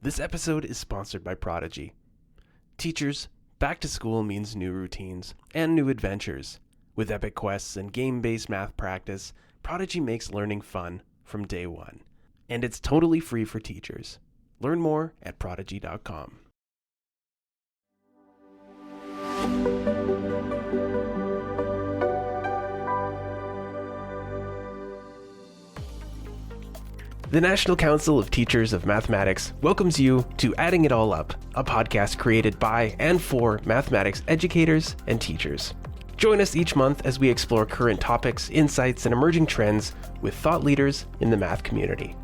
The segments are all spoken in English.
This episode is sponsored by Prodigy. Teachers, back to school means new routines and new adventures. With epic quests and game-based math practice, Prodigy makes learning fun from day one. And it's totally free for teachers. Learn more at prodigy.com. The National Council of Teachers of Mathematics welcomes you to Adding It All Up, a podcast created by and for mathematics educators and teachers. Join us each month as we explore current topics, insights, and emerging trends with thought leaders in the math community.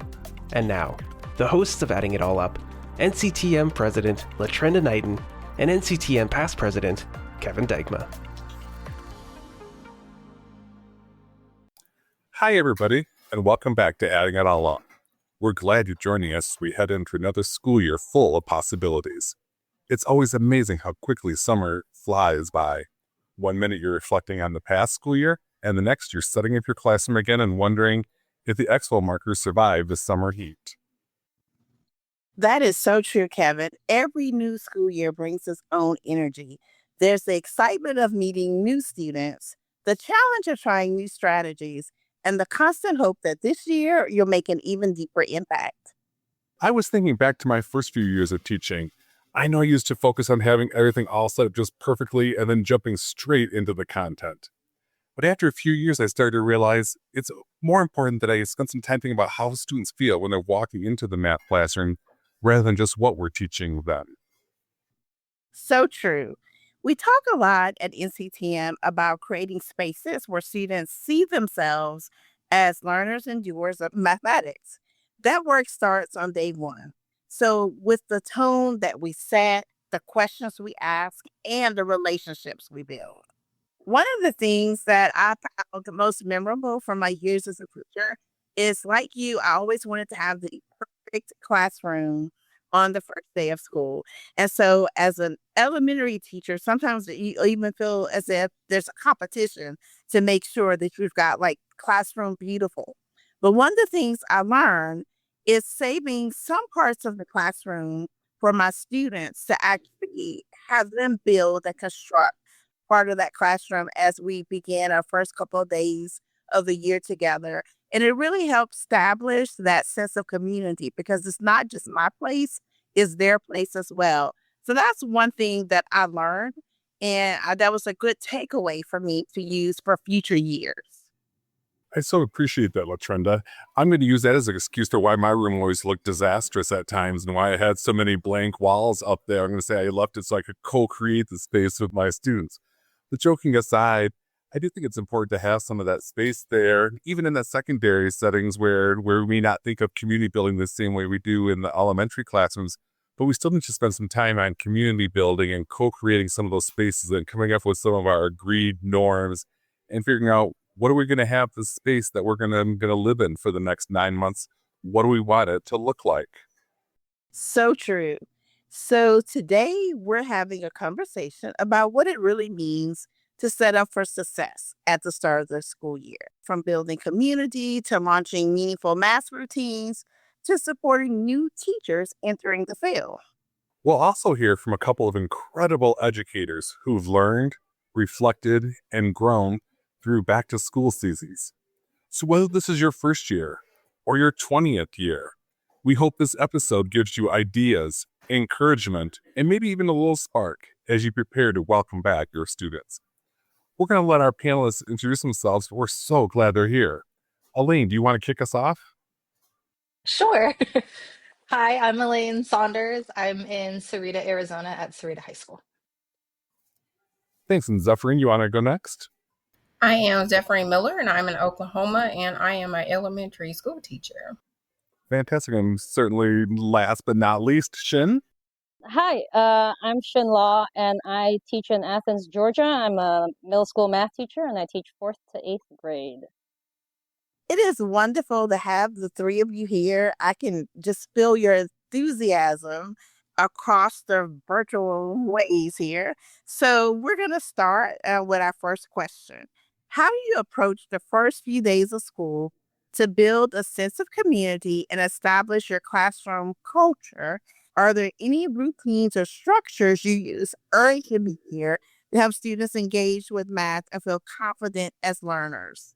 And now, the hosts of Adding It All Up, NCTM President LaTrenda Knighton and NCTM Past President Kevin Dykma. Hi, everybody, and welcome back to Adding It All Up. We're glad you're joining us as we head into another school year full of possibilities. It's always amazing how quickly summer flies by. 1 minute you're reflecting on the past school year, and the next you're setting up your classroom again and wondering if the expo markers survive the summer heat. That is so true, Kevin. Every new school year brings its own energy. There's the excitement of meeting new students, the challenge of trying new strategies, and the constant hope that this year you'll make an even deeper impact. I was thinking back to my first few years of teaching. I know I used to focus on having everything all set up just perfectly and then jumping straight into the content. But after a few years, I started to realize it's more important that I spend some time thinking about how students feel when they're walking into the math classroom rather than just what we're teaching them. So true. We talk a lot at NCTM about creating spaces where students see themselves as learners and doers of mathematics. That work starts on day one. So, with the tone that we set, the questions we ask, and the relationships we build. One of the things that I found the most memorable from my years as a teacher is like you, I always wanted to have the perfect classroom on the first day of school. And so, as an elementary teacher, sometimes you even feel as if there's a competition to make sure that you've got like classroom beautiful. But one of the things I learned is saving some parts of the classroom for my students to actually have them build and construct part of that classroom as we begin our first couple of days of the year together. And it really helps establish that sense of community because it's not just my place, it's their place as well. So that's one thing that I learned. And that was a good takeaway for me to use for future years. I so appreciate that, LaTrenda. I'm going to use that as an excuse for why my room always looked disastrous at times and why I had so many blank walls up there. I'm going to say I left it so I could co-create the space with my students. But joking aside, I do think it's important to have some of that space there, even in the secondary settings where we may not think of community building the same way we do in the elementary classrooms, but we still need to spend some time on community building and co-creating some of those spaces and coming up with some of our agreed norms and figuring out what are we going to have the space that we're going to live in for the next 9 months? What do we want it to look like? So true. So today we're having a conversation about what it really means to set up for success at the start of the school year, from building community to launching meaningful math routines to supporting new teachers entering the field. We'll also hear from a couple of incredible educators who've learned, reflected, and grown through back-to-school seasons. So whether this is your first year or your 20th year, we hope this episode gives you ideas, encouragement, and maybe even a little spark as you prepare to welcome back your students. We're going to let our panelists introduce themselves, but we're so glad they're here. Elaine, do you want to kick us off? Sure. Hi, I'm Elaine Saunders. I'm in Cerrito, Arizona at Cerrito High School. Thanks. And Zephyrin, you want to go next? I am Zepherine Miller, and I'm in Oklahoma, and I am an elementary school teacher. Fantastic. And certainly last but not least, Shin. Hi, I'm Shin Law, and I teach in Athens, Georgia. I'm a middle school math teacher, and I teach 4th to 8th grade. It is wonderful to have the three of you here. I can just feel your enthusiasm across the virtual ways here. So we're going to start with our first question. How do you approach the first few days of school To build a sense of community and establish your classroom culture, are there any routines or structures you use early in the year to help students engage with math and feel confident as learners?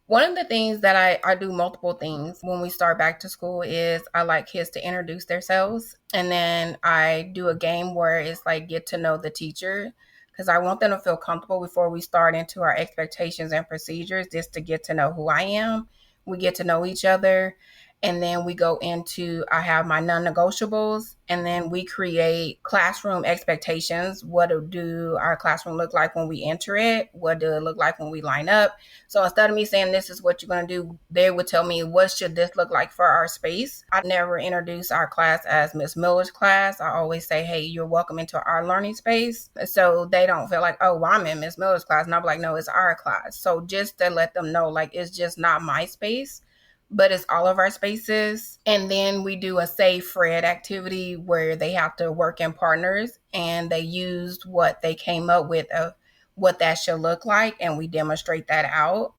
One of the things that I do multiple things when we start back to school is I like kids to introduce themselves. And then I do a game where it's like get to know the teacher because I want them to feel comfortable before we start into our expectations and procedures, just to get to know who I am. We get to know each other. And then we go into, I have my non-negotiables, and then we create classroom expectations. What do our classroom look like when we enter it? What do it look like when we line up? So instead of me saying this is what you're going to do, they would tell me what should this look like for our space. I never introduce our class as Miss Miller's class. I always say, hey, you're welcome into our learning space. So they don't feel like, oh, well, I'm in Miss Miller's class. And I'm like, no, it's our class. So just to let them know, like, it's just not my space, but it's all of our spaces. And then we do a Say Fred activity where they have to work in partners, and they used what they came up with of what that should look like, and we demonstrate that out.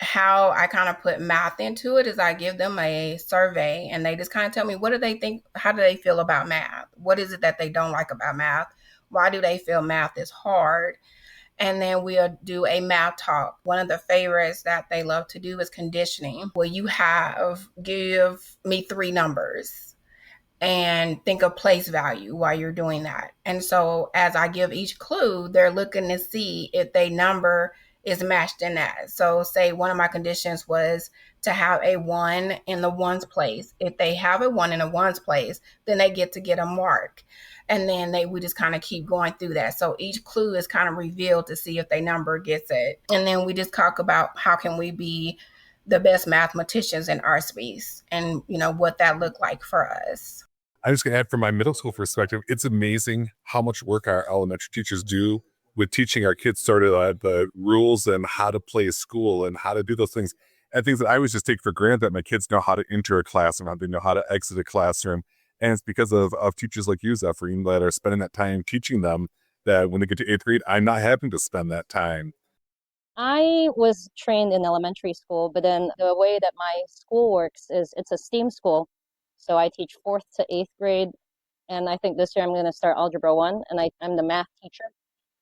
How I kind of put math into it is I give them a survey, and they just kind of tell me, what do they think? How do they feel about math? What is it that they don't like about math? Why do they feel math is hard? And then we'll do a math talk. One of the favorites that they love to do is conditioning, where you give me 3 numbers and think of place value while you're doing that. And so as I give each clue, they're looking to see if their number is matched in that. So say one of my conditions was to have a 1 in the ones place. If they have a 1 in the ones place, then they get to get a mark. And then we just kind of keep going through that. So each clue is kind of revealed to see if their number gets it. And then we just talk about how can we be the best mathematicians in our space, and what that looked like for us. I'm just going to add from my middle school perspective, it's amazing how much work our elementary teachers do with teaching our kids sort of the rules and how to play school and how to do those things. And things that I always just take for granted, that my kids know how to enter a classroom, how they know how to exit a classroom. And it's because of teachers like you, Zephyrin, that are spending that time teaching them, that when they get to 8th grade, I'm not having to spend that time. I was trained in elementary school, but then the way that my school works is it's a STEAM school. So I teach 4th to 8th grade. And I think this year I'm going to start Algebra 1, and I'm the math teacher.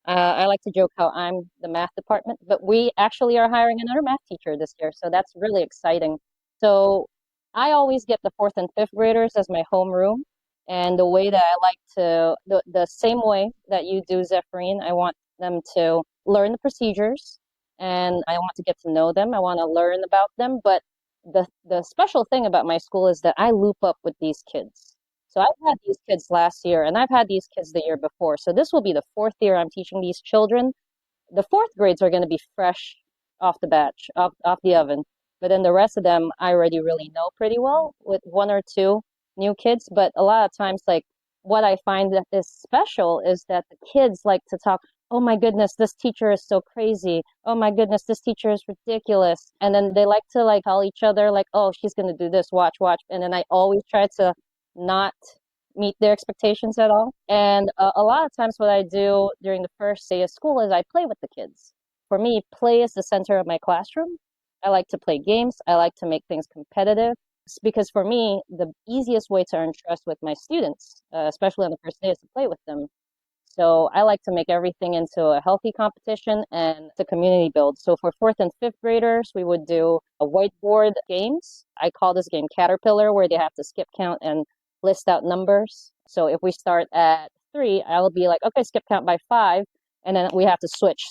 I like to joke how I'm the math department, but we actually are hiring another math teacher this year. So that's really exciting. So I always get the 4th and 5th graders as my homeroom. And the way that I like to, the same way that you do, Zephyrin, I want them to learn the procedures, and I want to get to know them. I want to learn about them. But the special thing about my school is that I loop up with these kids. So I've had these kids last year, and I've had these kids the year before. So this will be the 4th year I'm teaching these children. The 4th grades are going to be fresh off the batch, off the oven. But then the rest of them, I already really know pretty well with 1 or 2 new kids. But a lot of times, like, what I find that is special is that the kids like to talk, oh my goodness, this teacher is so crazy. Oh my goodness, this teacher is ridiculous. And then they like to like tell each other like, oh, she's going to do this, watch. And then I always try to not meet their expectations at all. And a lot of times what I do during the first day of school is I play with the kids. For me, play is the center of my classroom. I like to play games. I like to make things competitive. It's because for me, the easiest way to earn trust with my students, especially on the first day, is to play with them. So I like to make everything into a healthy competition and the community build. So for 4th and 5th graders, we would do a whiteboard games. I call this game Caterpillar, where they have to skip count and list out numbers. So if we start at 3, I'll be like, okay, skip count by 5. And then we have to switch.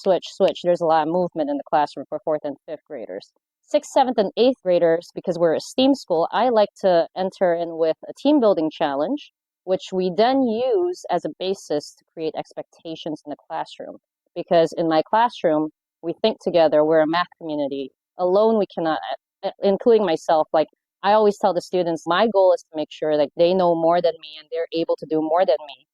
There's a lot of movement in the classroom for 4th and 5th graders. 6th, 7th, and 8th graders, because we're a STEAM school, I like to enter in with a team building challenge, which we then use as a basis to create expectations in the classroom. Because in my classroom, we think together, we're a math community. Alone, we cannot, including myself. Like, I always tell the students, my goal is to make sure that they know more than me and they're able to do more than me.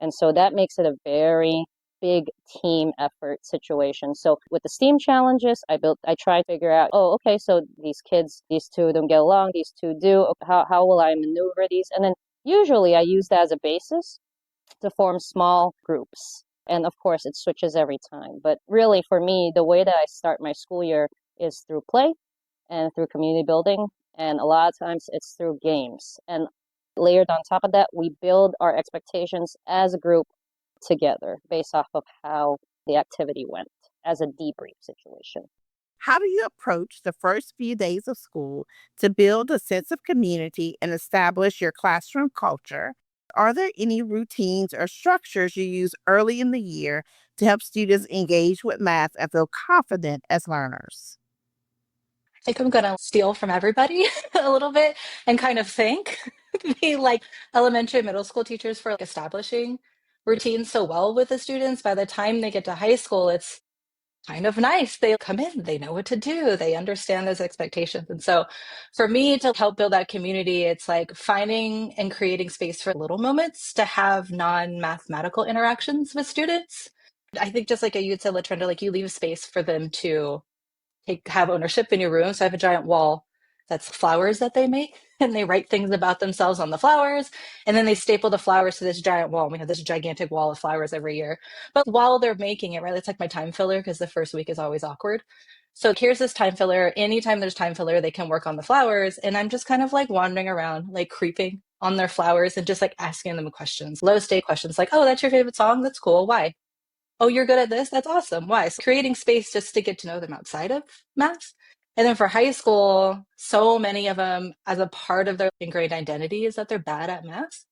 And so that makes it a very big team effort situation. So with the STEAM challenges, I try to figure out, oh, okay, so these kids, these 2 don't get along, these 2 do. How will I maneuver these? And then usually I use that as a basis to form small groups. And of course, it switches every time. But really, for me, the way that I start my school year is through play and through community building. And a lot of times it's through games. And layered on top of that, we build our expectations as a group together based off of how the activity went as a debrief situation. How do you approach the first few days of school to build a sense of community and establish your classroom culture? Are there any routines or structures you use early in the year to help students engage with math and feel confident as learners? I think I'm gonna steal from everybody a little bit and kind of thank the elementary and middle school teachers for establishing routines so well with the students. By the time they get to high school, it's kind of nice. They come in, they know what to do, they understand those expectations. And so for me to help build that community, it's like finding and creating space for little moments to have non-mathematical interactions with students. I think just like you said, Latrenda, you leave space for them to have ownership in your room. So I have a giant wall that's flowers that they make, and they write things about themselves on the flowers, and then they staple the flowers to this giant wall. And we have this gigantic wall of flowers every year. But while they're making it, right, it's like my time filler because the first week is always awkward. So here's this time filler. Anytime there's time filler, they can work on the flowers. And I'm just kind of wandering around, creeping on their flowers and just asking them questions, low stake questions like, oh, that's your favorite song? That's cool. Why? Oh, you're good at this? That's awesome. Why? So creating space just to get to know them outside of math. And then for high school, so many of them, as a part of their ingrained identity, is that they're bad at math.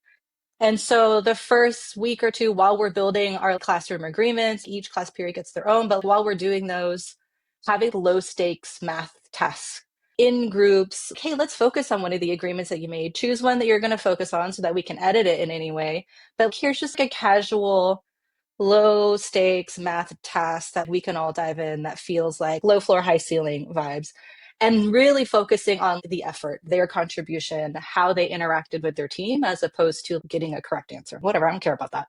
And so the first week or two, while we're building our classroom agreements, each class period gets their own. But while we're doing those, having low stakes math tasks in groups. Okay, let's focus on one of the agreements that you made. Choose one that you're going to focus on so that we can edit it in any way. But here's just a casual low stakes math task that we can all dive in that feels like low floor, high ceiling vibes. And really focusing on the effort, their contribution, how they interacted with their team, as opposed to getting a correct answer. Whatever, I don't care about that.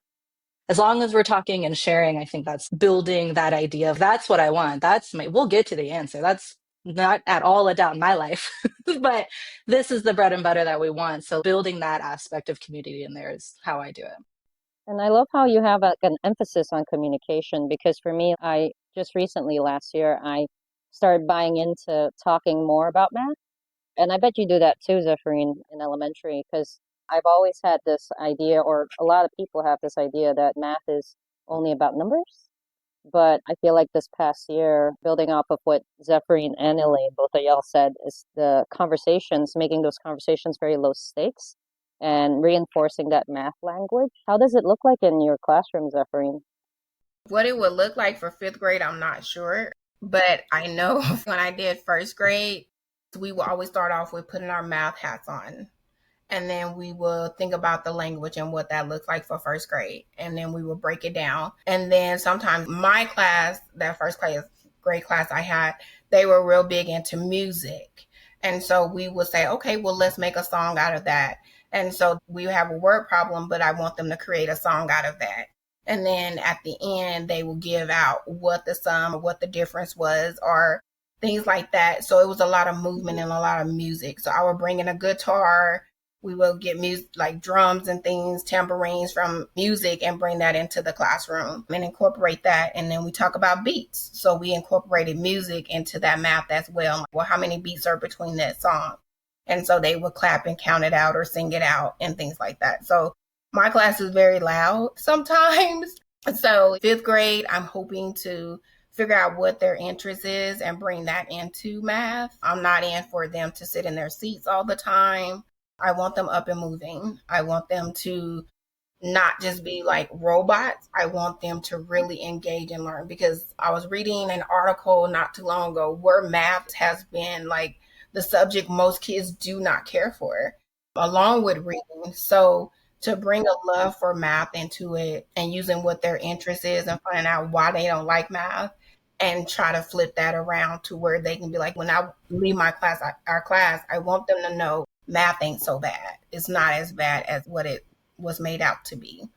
As long as we're talking and sharing, I think that's building that idea of that's what I want. We'll get to the answer. That's not at all a doubt in my life, but this is the bread and butter that we want. So building that aspect of community in there is how I do it. And I love how you have an emphasis on communication, because for me, I just recently last year, I started buying into talking more about math. And I bet you do that too, Zephyrin, in elementary, because I've always had this idea, or a lot of people have this idea, that math is only about numbers. But I feel like this past year, building off of what Zephyrin and Elaine, both of y'all said, is the conversations, making those conversations very low stakes and reinforcing that math language. How does it look like in your classroom, Zephyrin? What it would look like for fifth grade, I'm not sure. But I know when I did first grade, we will always start off with putting our math hats on. And then we will think about the language and what that looks like for first grade. And then we will break it down. And then sometimes my class, that first grade class I had, they were real big into music. And so we would say, okay, well, let's make a song out of that. And so we have a word problem, but I want them to create a song out of that. And then at the end, they will give out what the sum or what the difference was or things like that. So it was a lot of movement and a lot of music. So I would bring in a guitar. We will get music like drums and things, tambourines from music, and bring that into the classroom and incorporate that. And then we talk about beats. So we incorporated music into that math as well. Well, how many beats are between that song? And so they would clap and count it out or sing it out and things like that. So my class is very loud sometimes. So fifth grade, I'm hoping to figure out what their interest is and bring that into math. I'm not in for them to sit in their seats all the time. I want them up and moving. I want them to not just be like robots. I want them to really engage and learn, because I was reading an article not too long ago where math has been like the subject most kids do not care for, along with reading. So to bring a love for math into it and using what their interest is and finding out why they don't like math, and try to flip that around to where they can be like, when I leave our class, I want them to know math ain't so bad. It's not as bad as what it was made out to be.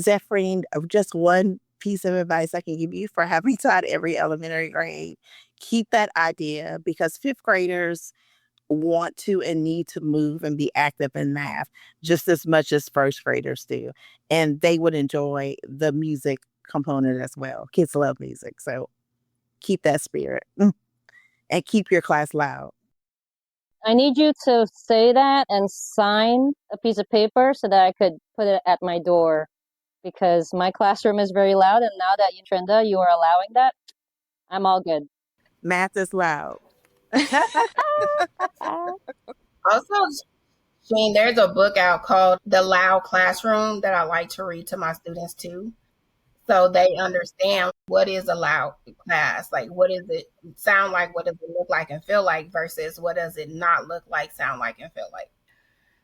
Zephyrin, just one piece of advice I can give you for having taught every elementary grade: keep that idea, because fifth graders want to and need to move and be active in math just as much as first graders do. And they would enjoy the music component as well. Kids love music, so keep that spirit. and keep your class loud. I need you to say that and sign a piece of paper so that I could put it at my door, because my classroom is very loud. And now that Trinda, you are allowing that, I'm all good. Math is loud. Also, Sheen, there's a book out called The Loud Classroom that I like to read to my students too. So they understand what is a loud class. Like, what does it sound like? What does it look like and feel like versus what does it not look like, sound like, and feel like?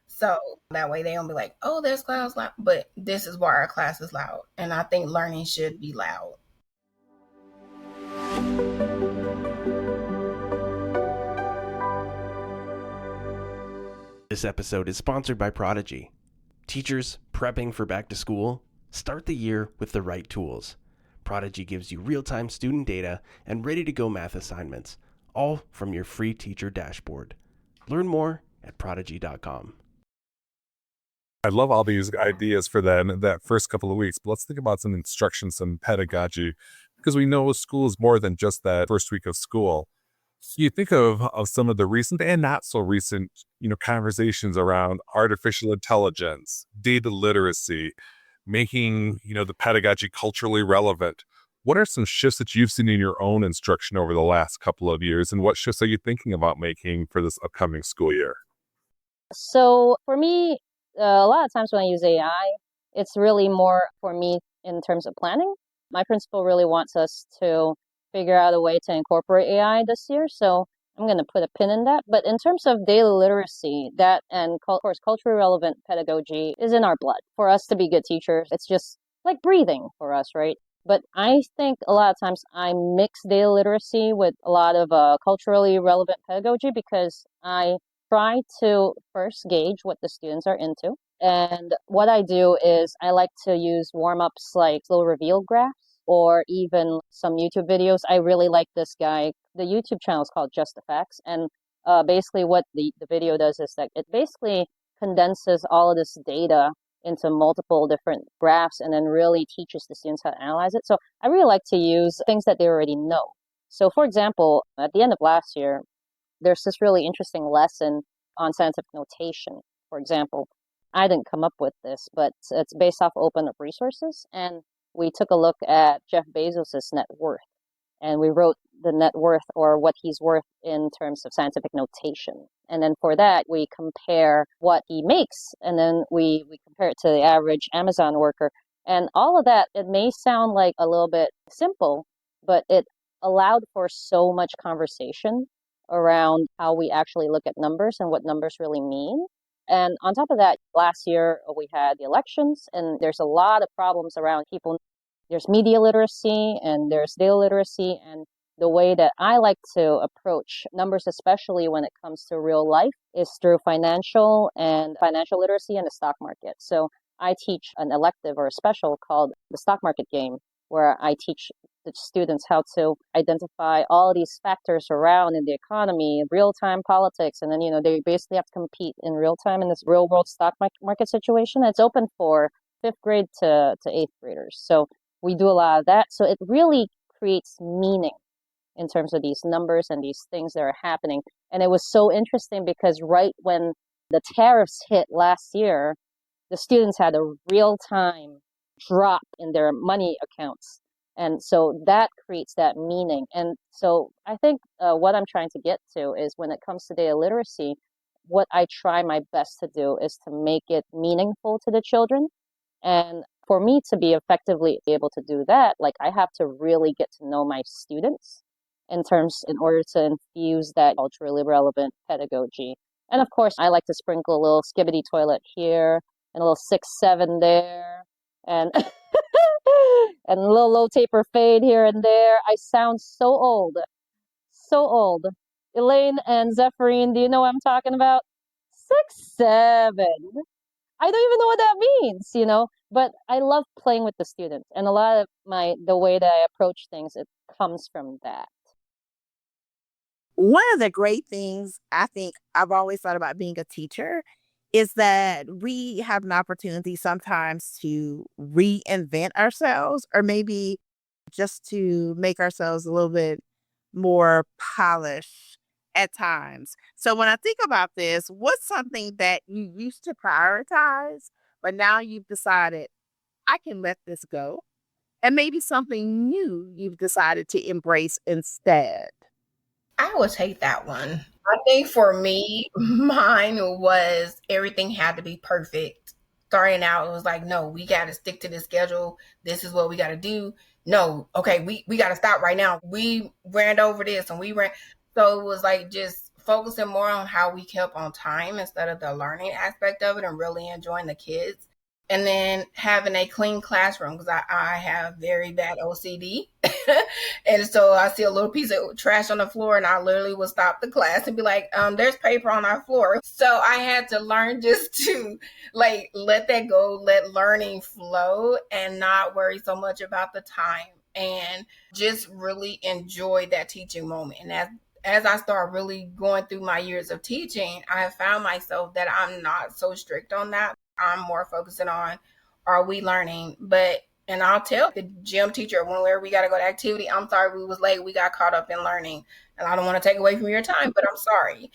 So that way they don't be like, oh, there's class loud, but this is why our class is loud. And I think learning should be loud. This episode is sponsored by Prodigy. Teachers prepping for back to school? Start the year with the right tools. Prodigy gives you real-time student data and ready-to-go math assignments, all from your free teacher dashboard. Learn more at prodigy.com. I love all these ideas for that first couple of weeks, but let's think about some instruction, some pedagogy, because we know school is more than just that first week of school. You think of some of the recent and not so recent, conversations around artificial intelligence, data literacy, making, the pedagogy culturally relevant. What are some shifts that you've seen in your own instruction over the last couple of years, and what shifts are you thinking about making for this upcoming school year? So for me, a lot of times when I use AI, it's really more for me in terms of planning. My principal really wants us to figure out a way to incorporate AI this year. So I'm going to put a pin in that. But in terms of data literacy, that and of course, culturally relevant pedagogy is in our blood. For us to be good teachers, it's just like breathing for us, right? But I think a lot of times I mix data literacy with a lot of culturally relevant pedagogy, because I try to first gauge what the students are into. And what I do is I like to use warm-ups like little reveal graphs or even some YouTube videos. I really like this guy. The YouTube channel is called Just the Facts. And basically what the video does is that it basically condenses all of this data into multiple different graphs and then really teaches the students how to analyze it. So I really like to use things that they already know. So for example, at the end of last year, there's this really interesting lesson on scientific notation. For example, I didn't come up with this, but it's based off open up resources. And we took a look at Jeff Bezos's net worth. And we wrote the net worth, or what he's worth in terms of scientific notation. And then for that, we compare what he makes. And then we compare it to the average Amazon worker. And all of that, it may sound like a little bit simple, but it allowed for so much conversation around how we actually look at numbers and what numbers really mean. And on top of that, last year we had the elections, and there's a lot of problems around people. There's media literacy and there's data literacy. And the way that I like to approach numbers, especially when it comes to real life, is through financial literacy and the stock market. So I teach an elective or a special called the stock market game, where I teach the students how to identify all these factors around in the economy, real-time politics, and then, they basically have to compete in real time in this real-world stock market situation. It's open for 5th grade to 8th graders. So we do a lot of that. So it really creates meaning in terms of these numbers and these things that are happening. And it was so interesting because right when the tariffs hit last year, the students had a real-time drop in their money accounts. And so that creates that meaning. And so I think what I'm trying to get to is when it comes to data literacy, what I try my best to do is to make it meaningful to the children. And for me to be effectively able to do that, like I have to really get to know my students in order to infuse that culturally relevant pedagogy. And of course, I like to sprinkle a little skibbity toilet here and a little 6-7 there, and and a little low taper fade here and there. I sound so old. So old. Elaine and Zephyrin, do you know what I'm talking about? 6-7. I don't even know what that means, but I love playing with the students. And a lot of the way that I approach things, it comes from that. One of the great things I think I've always thought about being a teacher is that we have an opportunity sometimes to reinvent ourselves, or maybe just to make ourselves a little bit more polished at times. So when I think about this, what's something that you used to prioritize, but now you've decided I can let this go? And maybe something new you've decided to embrace instead. I would take that one. I think for me, mine was everything had to be perfect. Starting out, it was like, no, we got to stick to the schedule. This is what we got to do. No, okay, we got to stop right now. We ran over this and we ran. So it was like just focusing more on how we kept on time instead of the learning aspect of it and really enjoying the kids. And then having a clean classroom because I have very bad OCD. And so I see a little piece of trash on the floor and I literally will stop the class and be like, there's paper on our floor. So I had to learn just to like let that go, let learning flow and not worry so much about the time and just really enjoy that teaching moment. And as I start really going through my years of teaching, I have found myself that I'm not so strict on that. I'm more focusing on are we learning? And I'll tell the gym teacher whenever we got to go to activity, I'm sorry we was late. We got caught up in learning. And I don't want to take away from your time, but I'm sorry.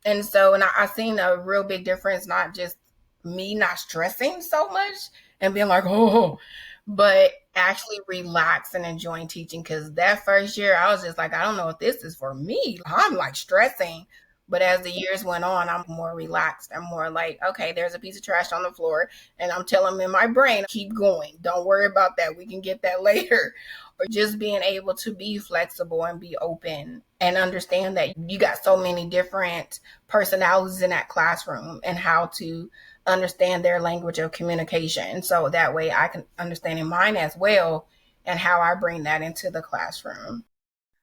And so, I seen a real big difference, not just me not stressing so much and being like, oh, but actually relax and enjoying teaching. Because that first year, I was just like, I don't know if this is for me. I'm like stressing. But as the years went on, I'm more relaxed. I'm more like, okay, there's a piece of trash on the floor. And I'm telling them in my brain, keep going. Don't worry about that. We can get that later. Or just being able to be flexible and be open and understand that you got so many different personalities in that classroom and how to understand their language of communication. So that way I can understand in mine as well and how I bring that into the classroom.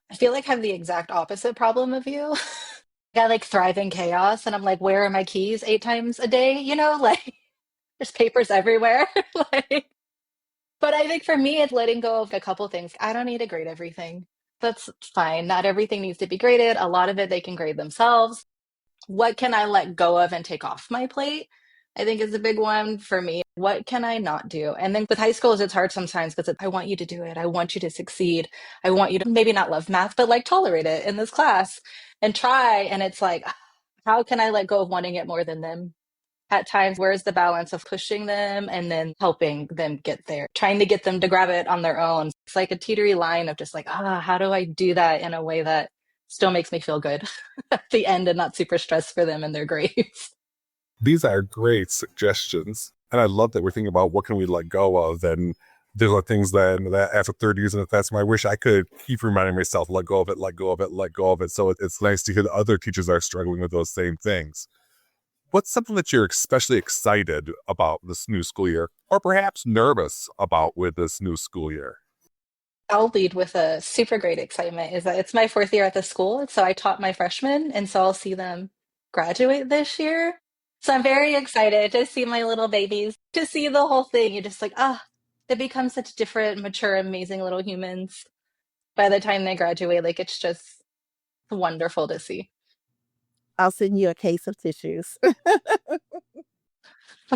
I feel like I have the exact opposite problem of you. I like thrive in chaos and I'm like, where are my keys 8 times a day? Like there's papers everywhere. Like, but I think for me, it's letting go of a couple things. I don't need to grade everything. That's fine. Not everything needs to be graded. A lot of it they can grade themselves. What can I let go of and take off my plate? I think is a big one for me. What can I not do? And then with high schools, it's hard sometimes because I want you to do it. I want you to succeed. I want you to maybe not love math, but like tolerate it in this class and try. And it's like, how can I let go of wanting it more than them? At times, where's the balance of pushing them and then helping them get there, trying to get them to grab it on their own? It's like a teetery line of just like, how do I do that in a way that still makes me feel good at the end and not super stressed for them in their grades? These are great suggestions. And I love that we're thinking about what can we let go of. And there are things that after 30 years, and if that's my wish, I could keep reminding myself, let go of it, let go of it, let go of it. So it's nice to hear that other teachers are struggling with those same things. What's something that you're especially excited about this new school year, or perhaps nervous about with this new school year? I'll lead with a super great excitement is that it's my 4th year at the school. So I taught my freshmen, and so I'll see them graduate this year. So I'm very excited to see my little babies, to see the whole thing. You're just like, they become such different, mature, amazing little humans by the time they graduate. Like it's just wonderful to see. I'll send you a case of tissues. But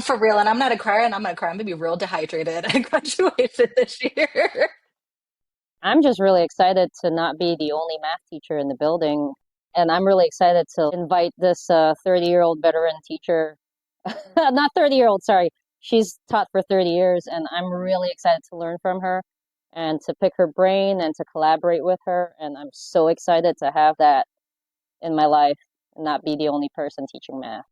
for real, and I'm not a crier, and I'm gonna cry. I'm gonna be real dehydrated at graduation this year. I'm just really excited to not be the only math teacher in the building. And I'm really excited to invite this 30-year-old veteran teacher, not 30-year-old, sorry. She's taught for 30 years, and I'm really excited to learn from her and to pick her brain and to collaborate with her. And I'm so excited to have that in my life and not be the only person teaching math.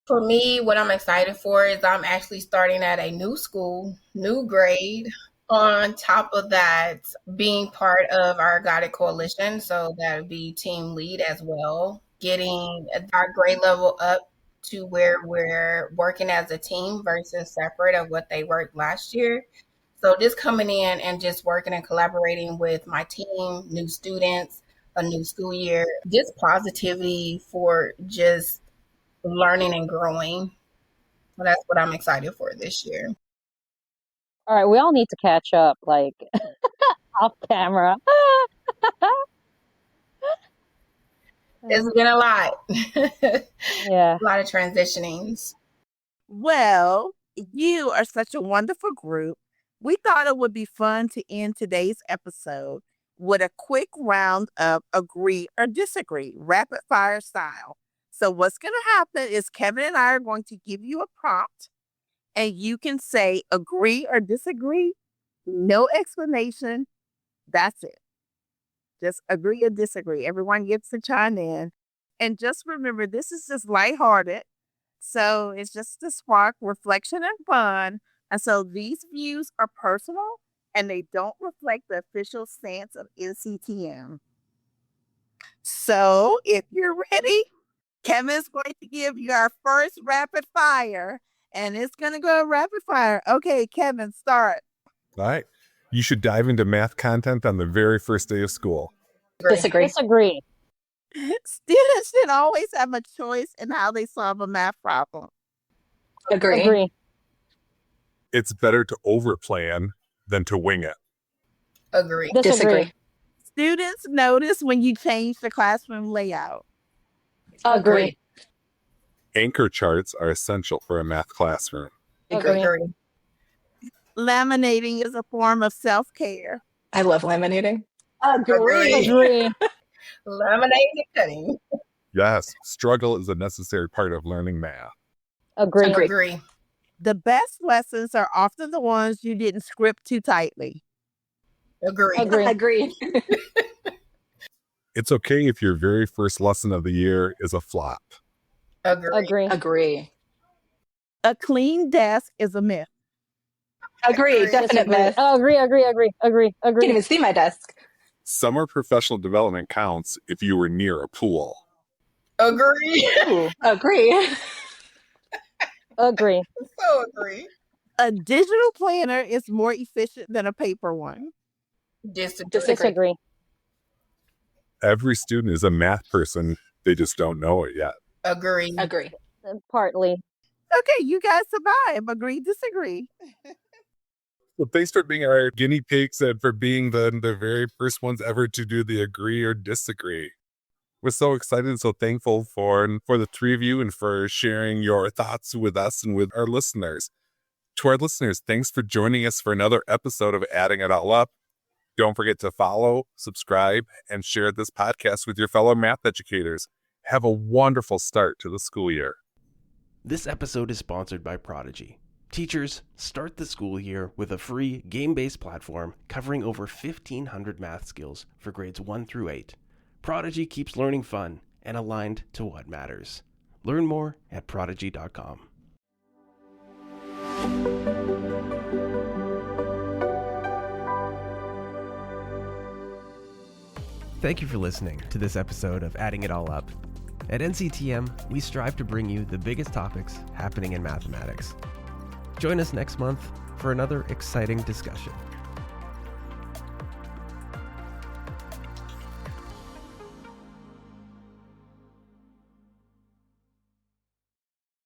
For me, what I'm excited for is I'm actually starting at a new school, new grade. On top of that, being part of our Guided Coalition, so that would be team lead as well, getting our grade level up to where we're working as a team versus separate of what they worked last year. So just coming in and just working and collaborating with my team, new students, a new school year, just positivity for just learning and growing. So that's what I'm excited for this year. All right, we all need to catch up, like off camera. It's been a lot. Yeah. A lot of transitionings. Well, you are such a wonderful group. We thought it would be fun to end today's episode with a quick round of agree or disagree, rapid fire style. So what's going to happen is Kevin and I are going to give you a prompt and you can say agree or disagree. No explanation. That's it. Just agree or disagree. Everyone gets to chime in. And just remember, this is just lighthearted. So it's just to spark reflection and fun. And so these views are personal and they don't reflect the official stance of NCTM. So if you're ready, Kevin's going to give you our first rapid fire. And it's going to go rapid fire. Okay, Kevin, start. All right. You should dive into math content on the very first day of school. Disagree. Disagree. Students should always have a choice in how they solve a math problem. Agree. Agree. It's better to overplan than to wing it. Agree. Disagree. Students notice when you change the classroom layout. Agree. Anchor charts are essential for a math classroom. Agree. Agree. Laminating is a form of self-care. I love laminating. Agree. Agree. Laminating and cutting. Yes, struggle is a necessary part of learning math. Agree. Agree. Agree. The best lessons are often the ones you didn't script too tightly. Agree. Agree. Agree. It's okay if your very first lesson of the year is a flop. Agree. Agree. Agree. A clean desk is a myth. Agree. Agree. Definite Disagree. myth. Agree. Can't Agree. even see my desk. Summer professional development counts if you were near a pool. Agree. Ooh, agree. Agree. So agree. A digital planner is more efficient than a paper one. Disagree. Disagree. Disagree. Every student is a math person, they just don't know it yet. Agree. Agree. Partly. Okay, you guys survive. Agree, disagree. Well, thanks for being our guinea pigs and for being the very first ones ever to do the agree or disagree. We're so excited and so thankful for the three of you and for sharing your thoughts with us and with our listeners. To our listeners, thanks for joining us for another episode of Adding It All Up. Don't forget to follow, subscribe, and share this podcast with your fellow math educators. Have a wonderful start to the school year. This episode is sponsored by Prodigy. Teachers, start the school year with a free game-based platform covering over 1,500 math skills for grades 1 through 8. Prodigy keeps learning fun and aligned to what matters. Learn more at prodigy.com. Thank you for listening to this episode of Adding It All Up. At NCTM, we strive to bring you the biggest topics happening in mathematics. Join us next month for another exciting discussion.